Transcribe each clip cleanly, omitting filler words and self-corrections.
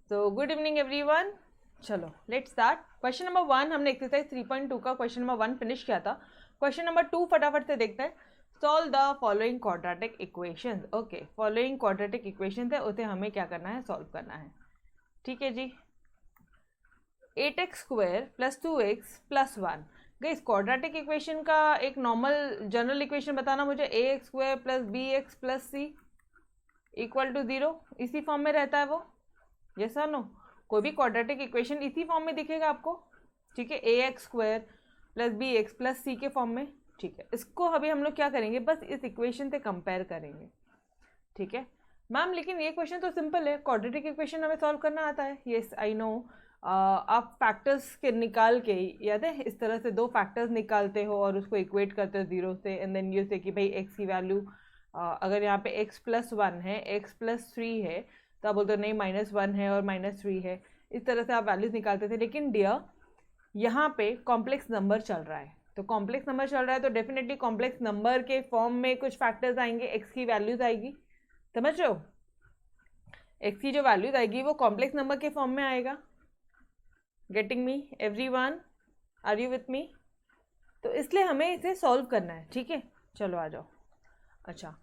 तो good evening everyone. चलो let's start. Question number 1 हमने एक्सरसाइज 3.2 का क्वेश्चन नंबर 1 फिनिश किया था। क्वेश्चन नंबर 2 फटाफट से देखते हैं। Solve the following quadratic equations. Okay, following quadratic equations है, उसे हमें क्या करना है, सॉल्व करना है। ठीक है जी। 8x² + 2x + 1। Guys quadratic equation का एक नॉर्मल जनरल इक्वेशन बताना मुझे। ax² + bx + c = 0। इसी फॉर्म में रहता है वो, यस और नो? कोई भी क्वाड्रेटिक इक्वेशन इसी फॉर्म में दिखेगा आपको। ठीक है, ax² + bx + c के फॉर्म में। ठीक है, इसको अभी हम लोग क्या करेंगे, बस इस इक्वेशन से कंपेयर करेंगे। ठीक है मैम, लेकिन ये क्वेश्चन तो सिंपल है, क्वाड्रेटिक इक्वेशन हमें सॉल्व करना आता है। Yes I no. आप फैक्टर्स के निकाल के, याद है, इस तरह से दो फैक्टर्स निकालते हो और उसको इक्वेट करते हो 0 से, एंड देन यू से कि भाई x की वैल्यू अगर यहाँ पे x + 1 है, x + 3 है, तो आप बोलते हो नहीं -1 है और -3 है। इस तरह से आप वैल्यूज निकालते थे। लेकिन डियर, यहाँ पे कॉम्प्लेक्स नंबर चल रहा है, तो कॉम्प्लेक्स नंबर चल रहा है तो डेफिनेटली कॉम्प्लेक्स नंबर के फॉर्म में कुछ फैक्टर्स आएंगे, x की वैल्यूज आएगी। समझ रहे हो? x की जो वैल्यूज आएगी वो कॉम्प्लेक्स नंबर के फॉर्म में आएगा। Getting me everyone? Are you with me? तो इसलिए हमें इसे सॉल्व करना है। ठीक है, चलो आ जाओ। अच्छा,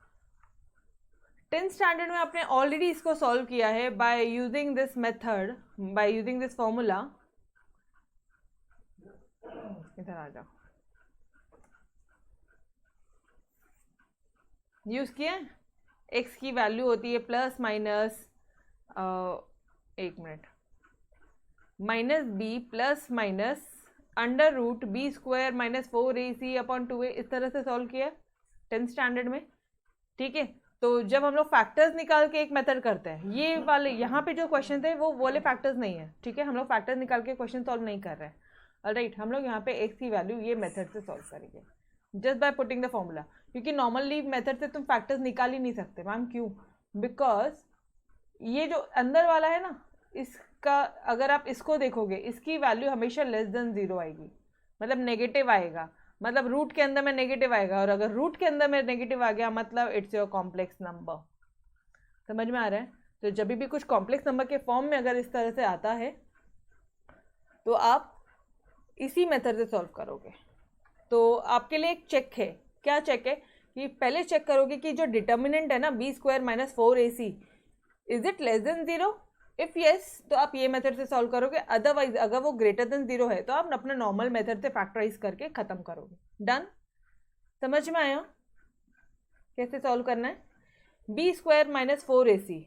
10th स्टैंडर्ड में आपने ऑलरेडी इसको सॉल्व किया है by using this method, by using this formula. इधर आ जाओ। यूज किया। x की वैल्यू होती है प्लस माइनस, एक मिनट, -b + -√b² - 4ac/2a, इस तरह से सॉल्व किया 10th स्टैंडर्ड में। ठीक है, तो जब हम लोग फैक्टर्स निकाल के एक मेथड करते हैं, ये वाले यहाँ पे जो क्वेश्चन थे वो वाले फैक्टर्स नहीं है। ठीक है, हम लोग फैक्टर्स निकाल के क्वेश्चन सॉल्व नहीं कर रहे हैं। ऑलराइट, हम लोग यहाँ पे x की वैल्यू ये मेथड से सॉल्व करेंगे, just by putting the formula. क्योंकि नॉर्मली मेथड से तुम फैक्टर्स निकाल ही नहीं सकते। मैम क्यों? बिकॉज ये जो अंदर वाला है ना, इसका अगर आप इसको देखोगे, इसकी वैल्यू हमेशा <0 आएगी, मतलब नेगेटिव आएगा, मतलब रूट के अंदर में नेगेटिव आएगा। और अगर रूट के अंदर में नेगेटिव आ गया मतलब इट्स योर कॉम्प्लेक्स नंबर। समझ में आ रहा है? तो जब भी कुछ कॉम्प्लेक्स नंबर के फॉर्म में अगर इस तरह से आता है तो आप इसी मेथड से सॉल्व करोगे। तो आपके लिए एक चेक है। क्या चेक है? कि पहले चेक करोगे कि जो डिटर्मिनेंट है ना b² - 4ac, is it <0? If yes तो आप ये मेथड से सॉल्व करोगे। अदरवाइज अगर वो <0 है तो आप अपने नॉर्मल मेथड से फैक्टराइज करके खत्म करोगे। डन? समझ में आया कैसे सॉल्व करना है? b² - 4ac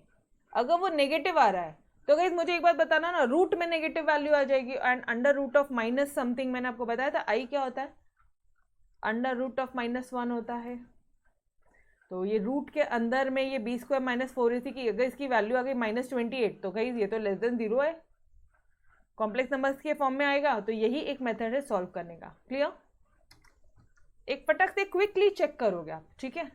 अगर वो नेगेटिव आ रहा है तो गाइस मुझे एक बात बताना ना, रूट में नेगेटिव वैल्यू आ जाएगी। And under root of minus something, मैंने आपको बताया था आई क्या होता है, अंडर रूट ऑफ -1 होता है। तो ये रूट के अंदर में ये b² - 4ac की अगर इसकी वैल्यू आ गई -28, तो गाइस ये तो <0 है, कॉम्प्लेक्स नंबर्स के फॉर्म में आएगा। तो यही एक मेथड है सॉल्व करने का। क्लियर? एक फटक से क्विकली चेक करोगे आप। ठीक है,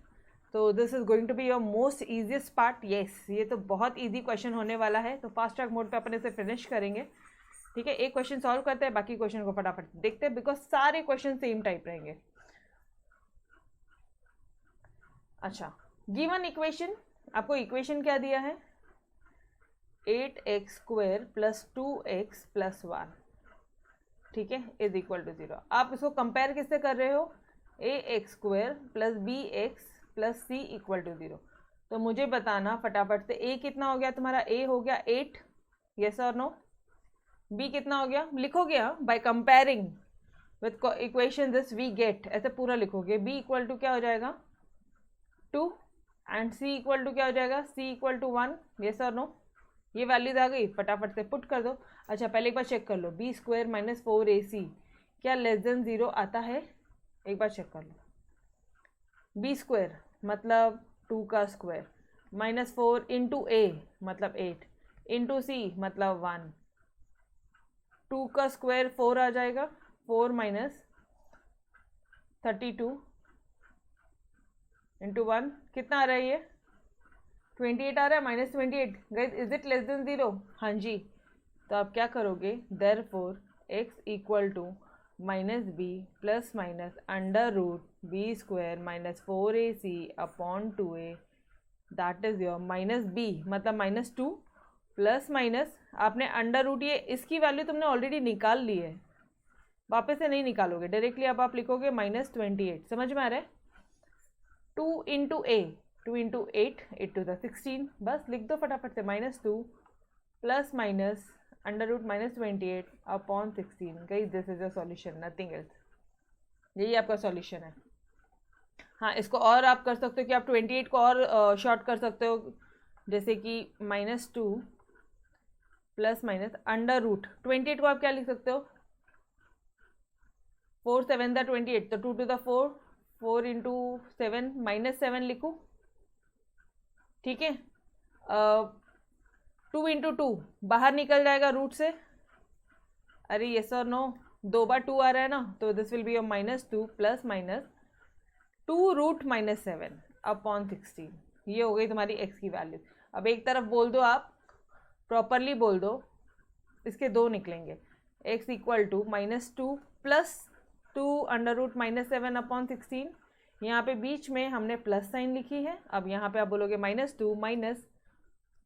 तो this is going to be your most easiest part. Yes, ये तो बहुत ईजी क्वेश्चन होने वाला है। तो फास्ट ट्रैक मोड पे अपन इसे फिनिश करेंगे। ठीक है, एक क्वेश्चन सॉल्व करते हैं, बाकी क्वेश्चन को फटाफट देखते हैं, बिकॉज सारे क्वेश्चन सेम टाइप रहेंगे। अच्छा, गिवन इक्वेशन, आपको इक्वेशन क्या दिया है, 8x² + 2x + 1, ठीक है, इज इक्वल टू 0। आप इसको कंपेयर किससे कर रहे हो, ax² + bx + c = 0। तो मुझे बताना फटाफट से, a कितना हो गया तुम्हारा, a हो गया 8, यस और नो? b कितना हो गया, लिखोगे by comparing with equation this we get, ऐसे पूरा लिखोगे। b = क्या हो जाएगा, 2, एंड c = क्या हो जाएगा, c = 1, यस और नो? ये वैल्यूज आ गई, फटाफट से पुट कर दो। अच्छा, पहले एक बार चेक कर लो, b² - 4ac क्या <0 आता है, एक बार चेक कर लो। b² मतलब 2 का स्क्वायर, -4 × a मतलब 8, × c मतलब 1, 2 का स्क्वायर 4 आ जाएगा, 4 - 32 × 1 कितना आ रहा है, ये 28 आ रहा है, -28। Guys is it <0? हाँ जी। तो आप क्या करोगे, therefore x = -b + (√b² - 4ac/2a) that is your -b मतलब -2 प्लस माइनस आपने अंडर रूट, ये इसकी वैल्यू तुमने ऑलरेडी निकाल ली है, वापस से नहीं निकालोगे, डायरेक्टली अब आप लिखोगे -28। समझ में आ रहा है? 2 into A, 2 into 8, 8 to the 16, बस लिख दो फटाफट से, -2 plus minus under root -28 upon 16। Guys this is a solution, nothing else. यही आपका सॉल्यूशन है। हाँ, इसको और आप कर सकते हो कि आप 28 को और शॉर्ट कर सकते हो, जैसे कि -2 प्लस माइनस अंडर रूट 28 को आप क्या लिख सकते हो, 4 7 द 28, तो 2 टू द 4, 4 इंटू 7 -7 लिखूँ, ठीक है। 2 इंटू 2 बाहर निकल जाएगा रूट से, अरे यस और नो, 2 बार 2 आ रहा है ना, तो this will be -2 plus minus 2 root -7 upon 16। ये हो गई तुम्हारी x की वैल्यू। अब एक तरफ बोल दो, आप प्रॉपरली बोल दो, इसके दो निकलेंगे, x equal to -2 plus 2 under root -7 upon 16। यहाँ पे बीच में हमने प्लस साइन लिखी है, अब यहाँ पे आप बोलोगे -2 minus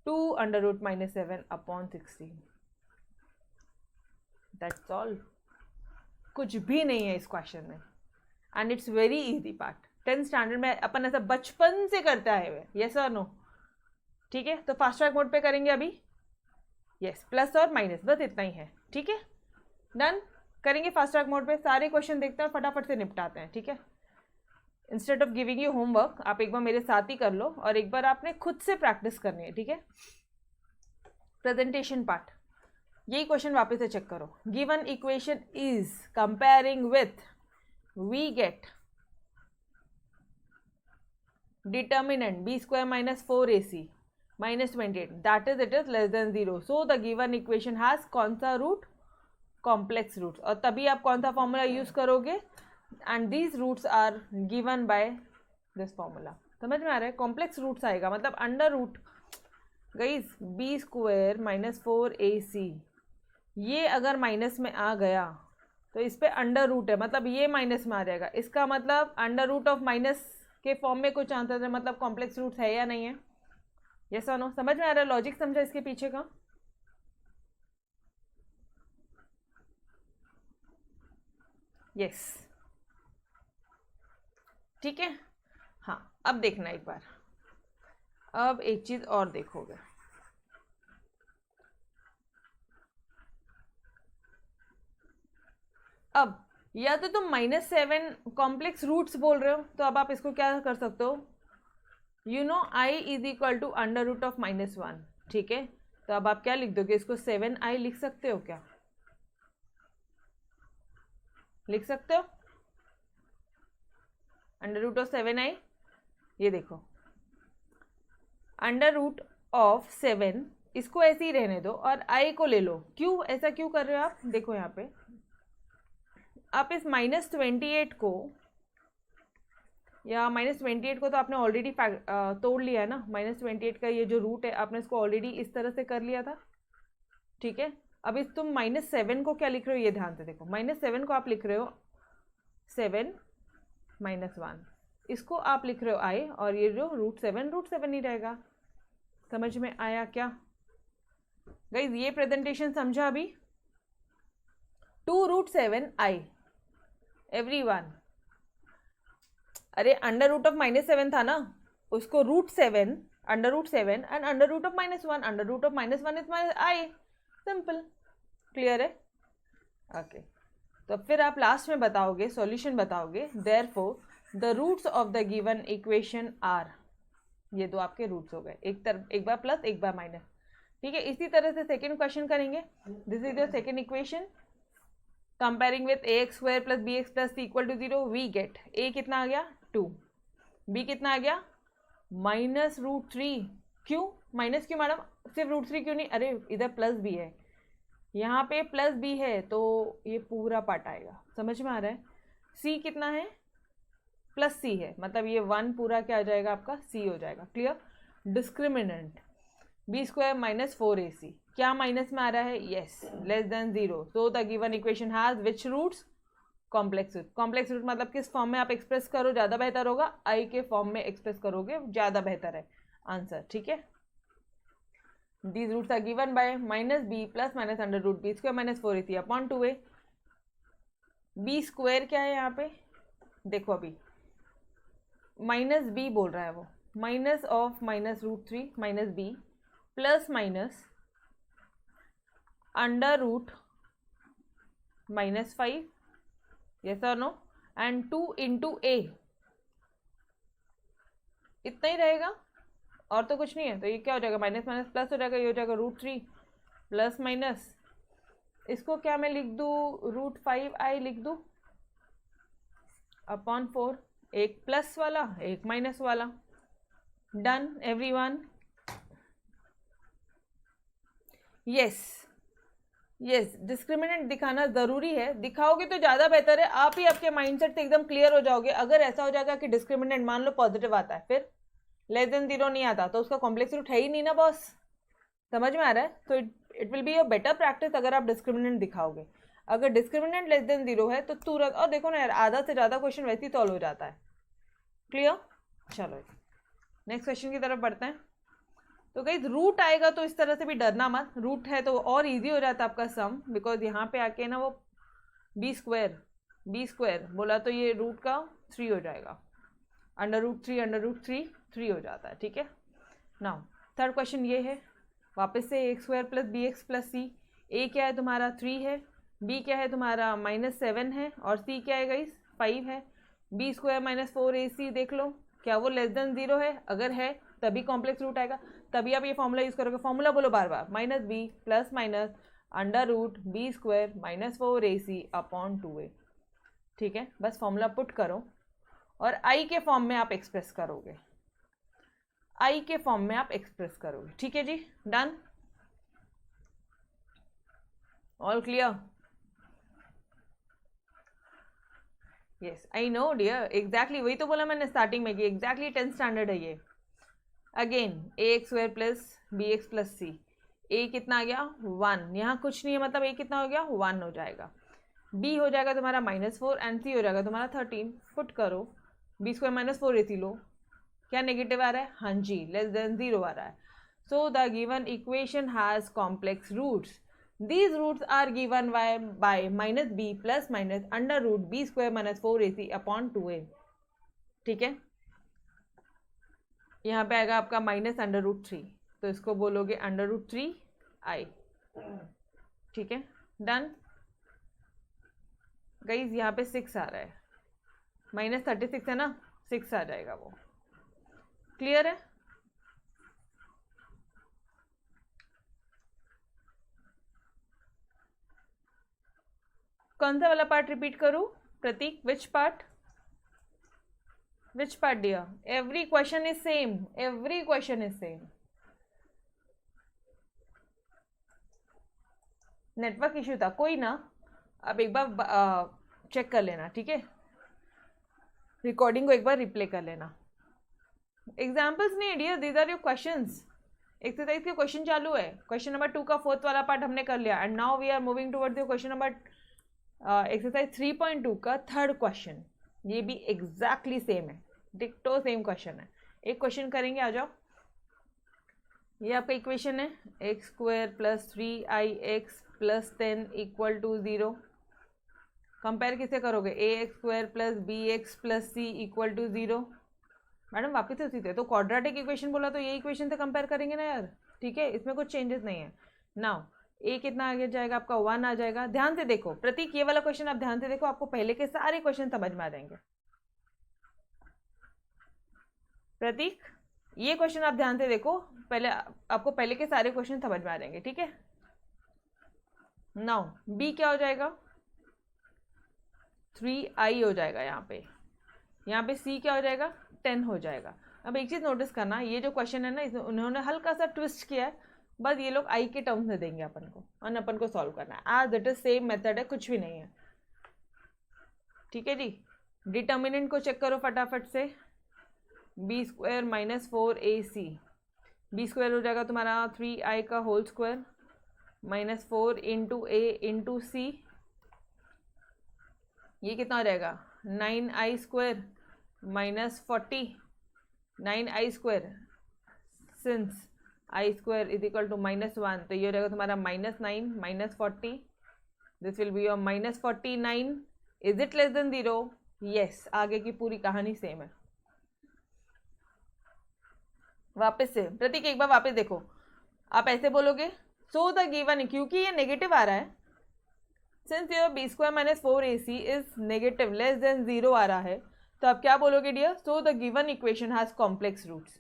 2 under root -7 upon 16। That's all, कुछ भी नहीं है इस क्वेश्चन में, and it's very easy part. 10th standard में अपन ऐसा बचपन से करता है, यस और नो, ठीक है। तो फास्ट ट्रैक मोड पे करेंगे अभी, यस, प्लस और माइनस, बस इतना ही है, ठीक है, डन। करेंगे फास्ट ट्रैक मोड पे, सारे क्वेश्चन देखते हैं, फटाफट से निपटाते हैं, ठीक है। Instead of giving you homework, आप एक बार मेरे साथ ही कर लो और एक बार आपने खुद से प्रैक्टिस करनी है, ठीक है। प्रेजेंटेशन पार्ट, यही क्वेश्चन वापस से चेक करो। Given equation is comparing with, we get determinant b² - 4ac -28, that is it is less than 0, so the given equation has कौन सा रूट, कॉम्प्लेक्स रूट्स, और तभी आप कौन सा फॉर्मूला यूज करोगे, and these roots are given by this formula. समझ में आ रहा है? कॉम्प्लेक्स रूट्स आएगा मतलब under root, guys b² - 4ac, ये अगर माइनस में आ गया तो इस पे अंडर रूट है, मतलब ये माइनस में आ जाएगा, इसका मतलब अंडर रूट ऑफ माइनस के फॉर्म में कुछ आंसर है, मतलब कॉम्प्लेक्स रूट्स है या नहीं है, यस और नो। समझ में आ रहा है? लॉजिक समझा इसके पीछे का? यस, ठीक है। हाँ, अब देखना एक बार, अब एक चीज और देखोगे, अब या तो तुम -7 कॉम्प्लेक्स रूट्स बोल रहे हो, तो अब आप इसको क्या कर सकते हो, you know i is equal to under root of -1, ठीक है। तो अब आप क्या लिख दोगे, इसको 7i लिख सकते हो क्या, लिख सकते हो अंडर रूट ऑफ 7i, ये देखो अंडर रूट ऑफ 7, इसको ऐसे ही रहने दो और i को ले लो। क्यों ऐसा क्यों कर रहे हो आप, देखो यहाँ पे आप इस -28 को, या -28 को तो आपने ऑलरेडी तोड़ लिया है ना, -28 का ये जो रूट है आपने इसको ऑलरेडी इस तरह से कर लिया था, ठीक है। अब इस तुम -7 को क्या लिख रहे हो, ये ध्यान से देखो, -7 को आप लिख रहे हो 7 - 1, इसको आप लिख रहे हो i, और ये जो √7 ही रहेगा। समझ में आया क्या गाइज? ये प्रेजेंटेशन समझा अभी? 2√7i एवरीवन, अरे अंडर रूट ऑफ -7 था ना, उसको √7, under root 7 and under root of -1, under root of -1 is i, simple, clear है? ओके, तो फिर आप लास्ट में बताओगे, सॉल्यूशन बताओगे, therefore the roots of the given equation are, ये दो आपके रूट्स हो गए, एक बार प्लस एक बार माइनस, ठीक है। इसी तरह से सेकेंड क्वेश्चन करेंगे, this is the second equation, comparing with ax² + bx + c = 0, we get a कितना आ गया 2, b कितना आ गया -√3, क्यों माइनस, क्यों मैडम, सिर्फ √3 क्यों नहीं, अरे इधर प्लस भी है, यहाँ पे प्लस b है तो ये पूरा पार्ट आएगा, समझ में आ रहा है? c कितना है, +c है, मतलब ये 1 पूरा क्या आ जाएगा आपका, c हो जाएगा, क्लियर। डिस्क्रिमिनेंट b² - 4ac, क्या माइनस में आ रहा है, yes, less than 0, so the given equation has which roots, complex root. Complex root मतलब किस फॉर्म में आप एक्सप्रेस करो ज़्यादा बेहतर होगा, i के फॉर्म में एक्सप्रेस करोगे ज़्यादा बेहतर है आंसर, ठीक है। These roots are given by minus b plus minus under root B square minus 4ac upon 2a. B square क्या है यहाँ पे, देखो अभी माइनस बी बोल रहा है वो, minus of minus root 3 minus B plus minus under root minus 5, yes और नो, एंड 2 इंटू ए. इतना ही रहेगा और तो कुछ नहीं है. तो ये क्या हो जाएगा, माइनस माइनस प्लस हो जाएगा, ये हो जाएगा रूट 3 प्लस माइनस, इसको क्या मैं लिख दूँ, रूट 5i लिख दूँ अपॉन 4, एक प्लस वाला एक माइनस वाला. Done everyone. Yes yes, discriminant दिखाना ज़रूरी है, दिखाओगे तो ज़्यादा बेहतर है, आप ही आपके माइंडसेट से एकदम क्लियर हो जाओगे. अगर ऐसा हो जाएगा कि डिस्क्रिमिनेंट मान लो पॉजिटिव आता है, फिर लेस देन 0 नहीं आता, तो उसका कॉम्प्लेक्स रूट है ही नहीं ना बॉस. समझ में आ रहा है. तो it will be a better practice अगर आप डिस्क्रिमिनेंट दिखाओगे. अगर डिस्क्रिमिनेंट लेस देन 0 है तो तुरंत, और देखो ना यार, आधा से ज़्यादा क्वेश्चन वैसे ही सॉल्व हो जाता है. क्लियर. चलो नेक्स्ट क्वेश्चन की तरफ बढ़ते हैं. तो गाइस रूट आएगा तो इस तरह से भी डरना मत, रूट है तो और इजी हो जाता है आपका सम, बिकॉज यहाँ पे आके ना वो बी स्क्वायर बोला तो ये रूट का 3 हो जाएगा, अंडर रूट 3 हो जाता है. ठीक है. नाउ थर्ड क्वेश्चन ये है, वापस से x square plus b x plus c. A क्या है तुम्हारा 3 है, बी क्या है तुम्हारा माइनस 7 है, और सी क्या है गाइस 5 है. बी स्क्वायर माइनस 4ac देख लो, क्या वो लेस देन 0 है, अगर है तभी कॉम्प्लेक्स रूट आएगा, तभी आप ये फॉर्मूला यूज करोगे. फॉर्मूला बोलो बार बार, minus B plus minus under root B square minus 4ac upon 2a. ठीक है, बस फॉर्मूला पुट करो और आई के फॉर्म में आप एक्सप्रेस करोगे, आई के फॉर्म में आप एक्सप्रेस करोगे. ठीक है जी, done, all clear. Yes I know dear, exactly वही तो बोला मैंने स्टार्टिंग में कि एग्जैक्टली 10th स्टैंडर्ड है ये. Again a x square plus b x plus c. A कितना आ गया 1, यहाँ कुछ नहीं है, मतलब ए कितना हो गया 1 हो जाएगा. बी हो जाएगा तुम्हारा -4 एंड सी हो जाएगा तुम्हारा 13. पुट करो, बी स्क्वायर माइनस 4ac लो, क्या नेगेटिव आ रहा है, हाँ जी लेस देन 0 आ रहा है. So the given equation has complex roots. These roots are given by minus b plus minus under root b square minus 4ac upon 2a. ठीक है, यहाँ पे आएगा आपका माइनस अंडर रूट 3, तो इसको बोलोगे अंडर रूट 3i. ठीक है, डन. गाइस यहाँ पे 6 आ रहा है, -36 है ना, 6 आ जाएगा वो. क्लियर है. कौन सा वाला पार्ट रिपीट करूं Prateek, which part dear. Every question is same, every question is same. Network issue था कोई ना, अब एक बार चेक कर लेना. ठीक है, रिकॉर्डिंग को एक बार रिप्ले कर लेना. एग्जाम्पल्स नहीं dear, these are your questions. Exercise के क्वेश्चन चालू है. क्वेश्चन नंबर 2 का 4th वाला पार्ट हमने कर लिया, and now we are moving towards your question number exercise 3.2 का 3rd क्वेश्चन. ये भी एग्जैक्टली सेम है, डिक्टो सेम क्वेश्चन है. एक क्वेश्चन करेंगे, आ जाओ. ये आपका इक्वेशन है x square plus 3ix plus 10 equal to 0. Compare किसे करोगे, a x square plus b x plus c equal to 0. Madam वापस से उसी थे, तो क्वाड्रेटिक इक्वेशन बोला तो ये इक्वेशन से कंपेयर करेंगे ना यार. ठीक है, इसमें कुछ चेंजेस नहीं है. नाउ ए कितना आगे जाएगा आपका 1 आ जाएगा. ध्यान से देखो प्रतीक, ये वाला क्वेश्चन आप ध्यान से देखो, आपको पहले के सारे क्वेश्चन समझ में आ जाएंगे. प्रतीक ये क्वेश्चन आप ध्यान से देखो, पहले आपको पहले के सारे क्वेश्चन समझ में आ जाएंगे. ठीक है. नाउ बी क्या हो जाएगा 3i हो जाएगा यहाँ पे सी क्या हो जाएगा 10 हो जाएगा. अब एक चीज़ नोटिस करना, ये जो क्वेश्चन है ना, उन्होंने हल्का सा ट्विस्ट किया है, बस ये लोग आई के टर्म्स में देंगे अपन को, और अपन को सॉल्व करना है. As it is same method है, कुछ भी नहीं है. ठीक है जी. डिटर्मिनेंट को चेक करो फटाफट से. B square minus 4ac, b square हो जाएगा तुम्हारा 3i का whole square -4 into a into c. ये कितना हो जाएगा 9i square -40, 9i square since i square is equal to -1, तो ये हो जाएगा तुम्हारा -9 -40, this will be your -49. Is it less than 0? Yes. आगे की पूरी कहानी सेम है. वापस से प्रतीक एक बार वापस देखो. आप ऐसे बोलोगे सो द गिवन, क्योंकि ये नेगेटिव आ रहा है, since your b square minus 4ac is negative less than 0 आ रहा है, तो आप क्या बोलोगे dear? So the given equation has complex roots.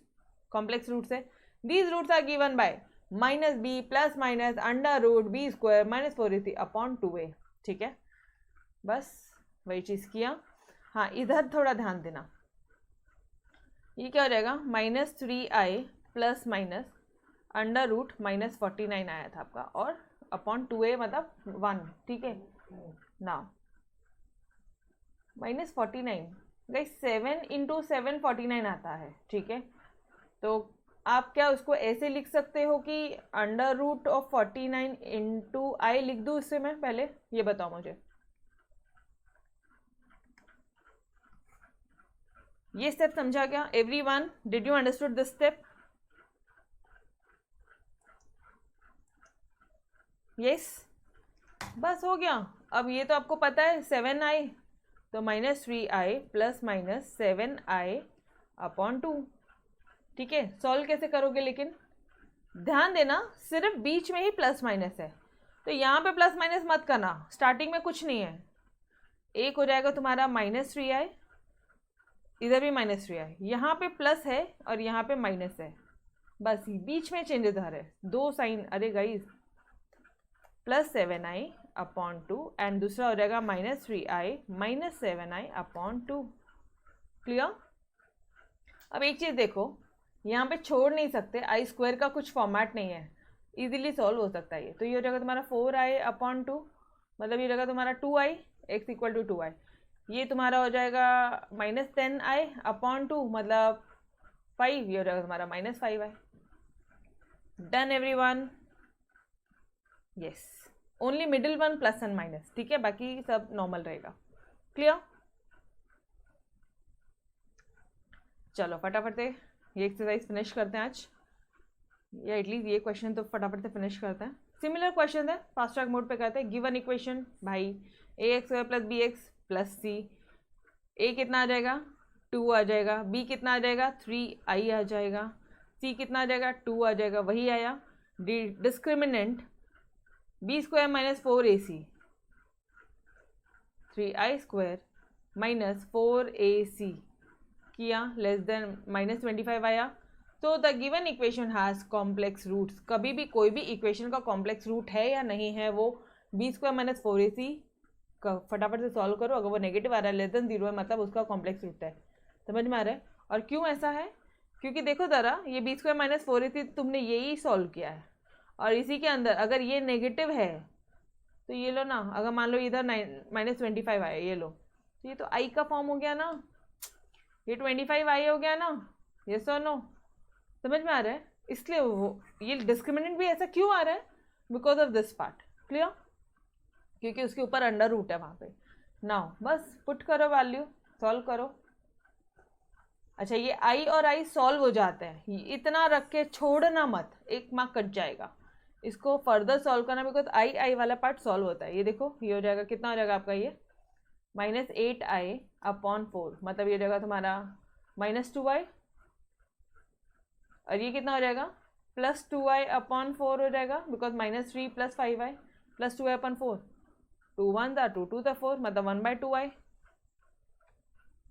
Complex roots है, these roots are given by -b plus minus under root B square minus 4ac upon 2a. ठीक है, बस वही चीज़ किया. हाँ, इधर थोड़ा ध्यान देना. ये क्या हो जाएगा? -3i plus minus under root -49 आया था आपका, और अपॉन 2a मतलब 1. ठीक है ना, -49 गाइस, 7 × 7 49 आता है. ठीक है, तो आप क्या उसको ऐसे लिख सकते हो कि अंडर रूट ऑफ 49 × i लिख दूँ इससे? मैं पहले ये बताओ मुझे. ये स्टेप समझा क्या everyone? Did you understood this step? Yes, बस हो गया. अब ये तो आपको पता है 7i, तो -3i plus minus 7i upon 2. ठीक है, सॉल्व कैसे करोगे? लेकिन ध्यान देना, सिर्फ बीच में ही प्लस माइनस है, तो यहाँ पे प्लस माइनस मत करना. स्टार्टिंग में कुछ नहीं है. एक हो जाएगा तुम्हारा -3i, इधर भी -3i, यहाँ पे प्लस है और यहाँ पे माइनस है, बस बीच में चेंजेस आ रहे हैं. दो साइन, अरे guys, plus 7i upon 2 and दूसरा हो जाएगा -3i minus 7i upon 2. Clear? अब एक चीज़ देखो, यहाँ पे छोड़ नहीं सकते, आई स्क्वायर का कुछ फॉर्मेट नहीं है, इजीली सॉल्व हो सकता है ये. तो ये हो जाएगा तुम्हारा 4i अपॉन 2, मतलब ये हो जाएगा तुम्हारा 2i, x equal to 2i. ये तुम्हारा हो जाएगा -10i अपॉन 2, मतलब 5, ये हो जाएगा तुम्हारा -5i. Done everyone? Yes, only middle one plus and minus. ठीक है, बाकी सब नॉर्मल रहेगा. क्लियर? चलो फटाफट से ये एक्सरसाइज फिनिश करते हैं आज, या एटलीस्ट ये क्वेश्चन तो फटाफट से फिनिश करते हैं. सिमिलर क्वेश्चन है, फास्ट ट्रैक मोड पे करते हैं. गिवन इक्वेशन भाई ax² plus bx plus c. a कितना आ जाएगा? 2 आ जाएगा. b कितना आ जाएगा? 3i आ जाएगा. c कितना आ जाएगा? 2 आ जाएगा. वही आया. Discriminant b square minus 4ac, 3i square minus 4ac किया, लेस देन -25 आया. तो the given equation has complex roots. कभी भी कोई भी इक्वेशन का कॉम्प्लेक्स रूट है या नहीं है, वो b स्क्वायर माइनस 4ac का फटाफट से सॉल्व करो. अगर वो नेगेटिव आ रहा है, लेस देन 0 है, मतलब उसका कॉम्प्लेक्स रूट है. समझ में आ रहा है? और क्यों ऐसा है? क्योंकि देखो ज़रा, ये b स्क्वायर माइनस 4ac तुमने यही सॉल्व किया है, और इसी के अंदर अगर ये नेगेटिव है तो ये लो ना, अगर मान लो इधर -25 आया, ये लो, तो ये तो i का फॉर्म हो गया ना, ये 25i हो गया ना. यस और नो? समझ में आ रहा है? इसलिए वो ये डिस्क्रिमिनेंट भी ऐसा क्यों आ रहा है? Because of this part. Clear? क्योंकि उसके ऊपर अंडर रूट है वहाँ पे. नाउ बस पुट करो वैल्यू, सॉल्व करो. अच्छा, ये i और i सॉल्व हो जाते हैं, इतना रख के छोड़ना मत, एक मार्क कट जाएगा. इसको फर्दर सॉल्व करना, बिकॉज i वाला पार्ट सॉल्व होता है. ये देखो, ये हो जाएगा, कितना हो जाएगा आपका ये -8i अपॉन 4, मतलब ये हो जाएगा तुम्हारा -2i, और ये कितना हो जाएगा? +2i अपॉन 4 हो जाएगा, because -3 plus 5i plus 2i upon 4. 2 1 2 2 4, मतलब 1/2i.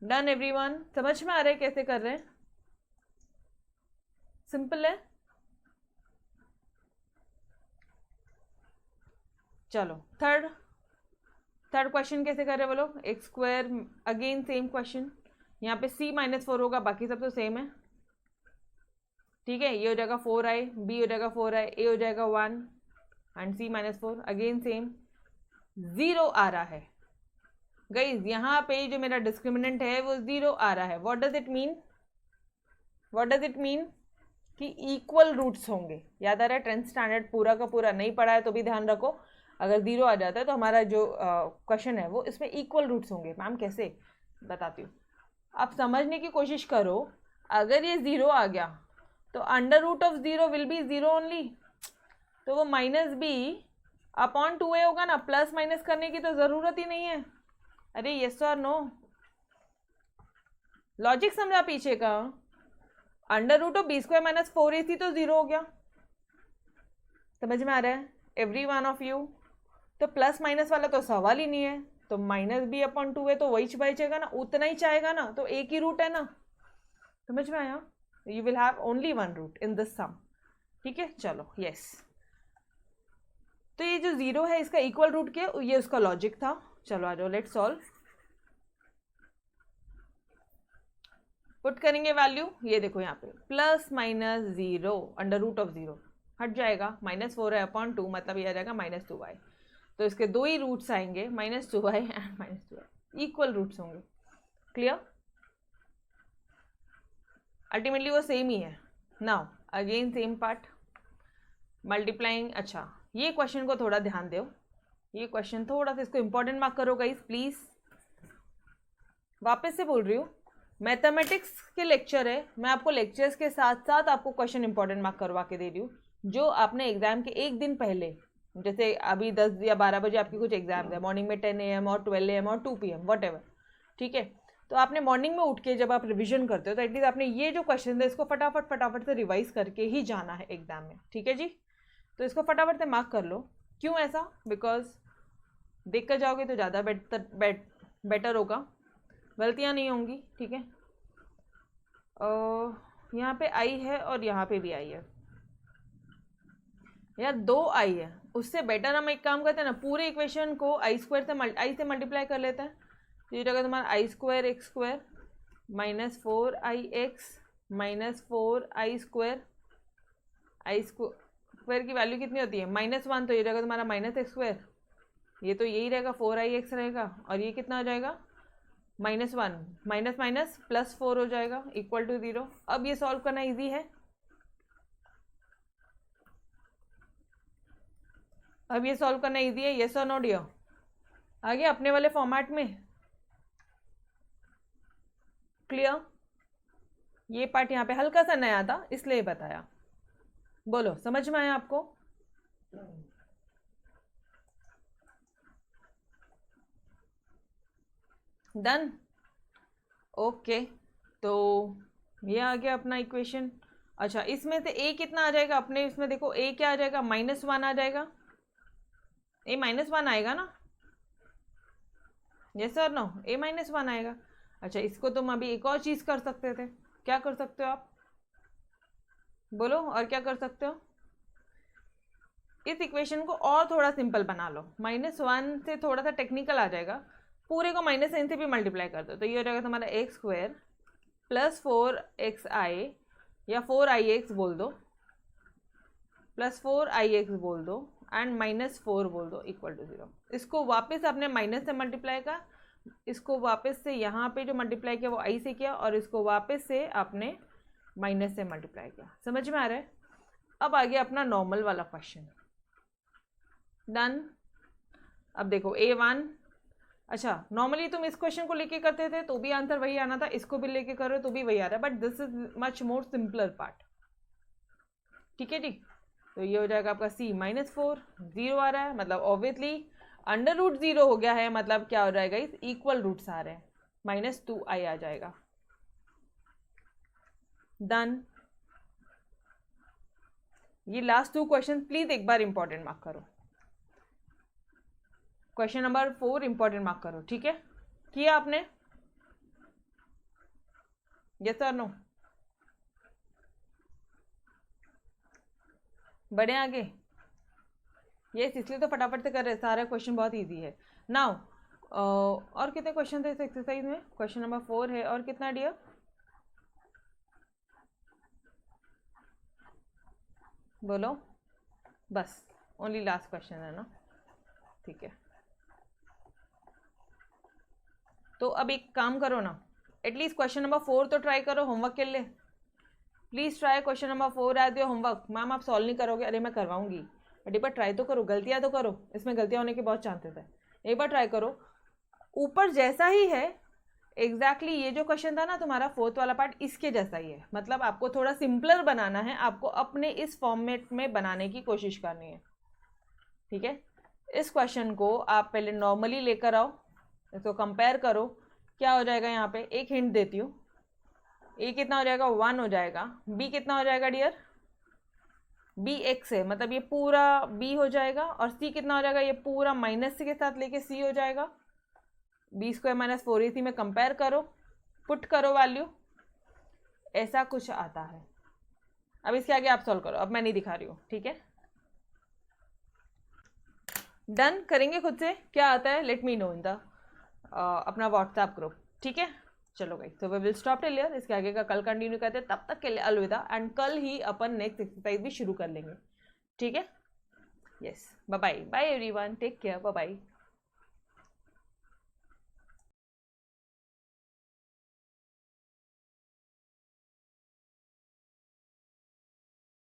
Done everyone? समझ में आ रहा है कैसे कर रहे हैं? सिंपल है. चलो थर्ड क्वेश्चन कैसे कर रहे हैं वो लोग? X square, again same question. यहाँ पे c -4 होगा, बाकी सब तो सेम है. ठीक है, ये हो जाएगा 4i, b हो जाएगा 4i, a हो जाएगा 1 एंड c -4 अगेन सेम. 0 आ रहा है गाइज, यहाँ पे जो मेरा डिस्क्रिमिनेंट है वो 0 आ रहा है. What does it mean? What does it mean? कि इक्वल रूट्स होंगे. याद आ रहा है? 10th स्टैंडर्ड पूरा का पूरा नहीं पढ़ा है तो भी ध्यान रखो, अगर 0 आ जाता है तो हमारा जो क्वेश्चन है वो इसमें इक्वल रूट्स होंगे. मैम कैसे? बताती हूँ. आप समझने की कोशिश करो. अगर ये 0 आ गया तो under root of 0 will be 0 only, तो वो माइनस बी अपॉन 2a होगा ना, प्लस माइनस करने की तो ज़रूरत ही नहीं है। अरे यस और नो, लॉजिक समझा पीछे का। Under root of b square minus 4ac तो 0 हो गया, समझ में आ रहा है एवरी वन ऑफ यू। तो प्लस माइनस वाला तो सवाल ही नहीं है, तो माइनस बी अपॉन 2 है तो वही बचेगा ना, उतना ही चाहेगा ना, तो एक ही रूट है ना, समझ में आया। You will have only one root in this sum, ठीक है। चलो यस, तो ये जो 0 है इसका इक्वल रूट क्या, ये उसका लॉजिक था। चलो आ जाओ, लेट्स सॉल्व। पुट करेंगे वैल्यू, ये देखो यहाँ पे plus minus 0 under root of 0 हट जाएगा, -4 है अपॉन 2, मतलब ये आ जाएगा -2y। तो इसके दो ही रूट्स आएंगे, -2y and -2y, equal roots होंगे। क्लियर, अल्टीमेटली वो सेम ही है। Now again same part, multiplying. अच्छा ये क्वेश्चन को थोड़ा ध्यान दो, ये क्वेश्चन थोड़ा सा इसको इंपॉर्टेंट मार्क करो गाइस प्लीज। वापस से बोल रही हूँ, मैथमेटिक्स के लेक्चर है, मैं आपको लेक्चर्स के साथ साथ आपको क्वेश्चन इंपॉर्टेंट मार्क करवा के दे रही हूँ, जो आपने एग्जाम के एक दिन पहले, जैसे अभी 10 या 12 बजे आपकी कुछ एग्जाम है, मॉर्निंग में 10 AM और 12 AM और 2 PM वट एवर, ठीक है। तो आपने मॉर्निंग में उठ के जब आप रिविजन करते हो तो एटलीस्ट आपने ये जो क्वेश्चन है इसको फटाफट से रिवाइज करके ही जाना है एग्जाम में, ठीक है जी। तो इसको फटाफट से मार्क कर लो। क्यों ऐसा, बिकॉज देख कर जाओगे तो ज़्यादा बेटर होगा, गलतियाँ नहीं होंगी, ठीक है। यहाँ पे आई है और यहाँ पे भी आई है यार, 2 आई है, उससे बेटर हम एक काम करते हैं ना, पूरे इक्वेशन को आई से मल्टीप्लाई कर लेते हैं। तो ये जगह तुम्हारा आई² x² -4ix -4i², आई स्क्वायर की वैल्यू कितनी होती है -1, तो ये जगह तुम्हारा -x², ये तो यही रहेगा 4ix रहेगा, और ये कितना हो जाएगा -1 माइनस माइनस +4 हो जाएगा इक्वल टू 0। अब ये सॉल्व करना इजी है, अब ये सॉल्व करना इजी है, यस और नो डियर। आगे अपने वाले फॉर्मेट में क्लियर। ये पार्ट यहाँ पे हल्का सा नया था इसलिए बताया, बोलो समझ में आया आपको। Done, okay. तो ये आ गया अपना इक्वेशन। अच्छा इसमें से a कितना आ जाएगा अपने, इसमें देखो a क्या आ जाएगा, -1 आ जाएगा, a -1 आएगा ना, यस सर नो, a -1 आएगा। अच्छा इसको तुम अभी एक और चीज़ कर सकते थे, क्या कर सकते हो आप, बोलो और क्या कर सकते हो। इस इक्वेशन को और थोड़ा सिंपल बना लो, -1 से थोड़ा सा टेक्निकल आ जाएगा, पूरे को -n से भी मल्टीप्लाई कर दो, तो ये हो जाएगा तुम्हारा x² +4xi या 4ix बोल दो, +4ix बोल दो एंड -4 बोल दो इक्वल टू 0। इसको वापस आपने माइनस से मल्टीप्लाई का, इसको वापस से यहाँ पे जो मल्टीप्लाई किया वो i से किया, और इसको वापस से आपने माइनस से मल्टीप्लाई किया, समझ में आ रहा है। अब आ गया अपना नॉर्मल वाला क्वेश्चन, डन। अब देखो a1, अच्छा नॉर्मली तुम इस क्वेश्चन को लेके करते थे तो भी आंसर वही आना था, इसको भी लेके करो तो भी वही आ रहा है, but this is much more simpler part, ठीक है जी। तो ये हो जाएगा आपका c -4, 0 आ रहा है, मतलब ऑब्वियसली अंडर रूट 0 हो गया है, मतलब क्या हो जाएगा, इस इक्वल रूट्स आ रहे हैं, -2i आ जाएगा, डन। ये लास्ट 2 क्वेश्चन प्लीज एक बार इंपॉर्टेंट मार्क करो, क्वेश्चन नंबर 4 इंपॉर्टेंट मार्क करो, ठीक है। किया आपने, यस और नो, बढ़े आगे, यस इसलिए तो फटाफट से कर रहे, सारा क्वेश्चन बहुत इजी है। नाउ और कितने क्वेश्चन थे इस एक्सरसाइज में, क्वेश्चन नंबर 4 है, और कितना डियर, बोलो, बस ओनली लास्ट क्वेश्चन है ना, ठीक है। तो अब एक काम करो ना, एटलीस्ट क्वेश्चन नंबर 4 तो ट्राई करो होमवर्क के लिए, please try question number 4 as your homework. Ma'am आप सॉल्व नहीं करोगे, अरे मैं करवाऊंगी, बट एक बार ट्राई तो करो, गलतियाँ तो करो, इसमें गलतियाँ होने के बहुत चांसेस है, एक बार ट्राई करो। ऊपर जैसा ही है एग्जैक्टली ये जो क्वेश्चन था ना तुम्हारा फोर्थ वाला पार्ट, इसके जैसा ही है। मतलब आपको थोड़ा सिंपलर बनाना है, आपको अपने इस फॉर्मेट में बनाने की कोशिश करनी है, ठीक है। इस क्वेश्चन को आप पहले नॉर्मली लेकर आओ, इसको कंपेयर करो, क्या हो जाएगा यहाँ पे। एक हिंट देती हूँ, ए कितना हो जाएगा 1 हो जाएगा, बी कितना हो जाएगा डियर, बी एक्स है, मतलब ये पूरा बी हो जाएगा, और सी कितना हो जाएगा, ये पूरा माइनस के साथ लेके सी हो जाएगा। बी स्क्वायर माइनस 4ac में कंपेयर करो, पुट करो वैल्यू, ऐसा कुछ आता है। अब इसके आगे आप सॉल्व करो, अब मैं नहीं दिखा रही हूँ, ठीक है। डन करेंगे खुद से, क्या आता है let me know in the अपना व्हाट्सएप ग्रुप, ठीक है। चलो भाई, तो we will stop till here, इसके आगे का कल कंटिन्यू करते हैं। तब तक के लिए अलविदा, एंड कल ही अपन नेक्स्ट एक्सरसाइज भी शुरू कर लेंगे, ठीक है। Yes, bye bye, bye everyone, take care, bye bye.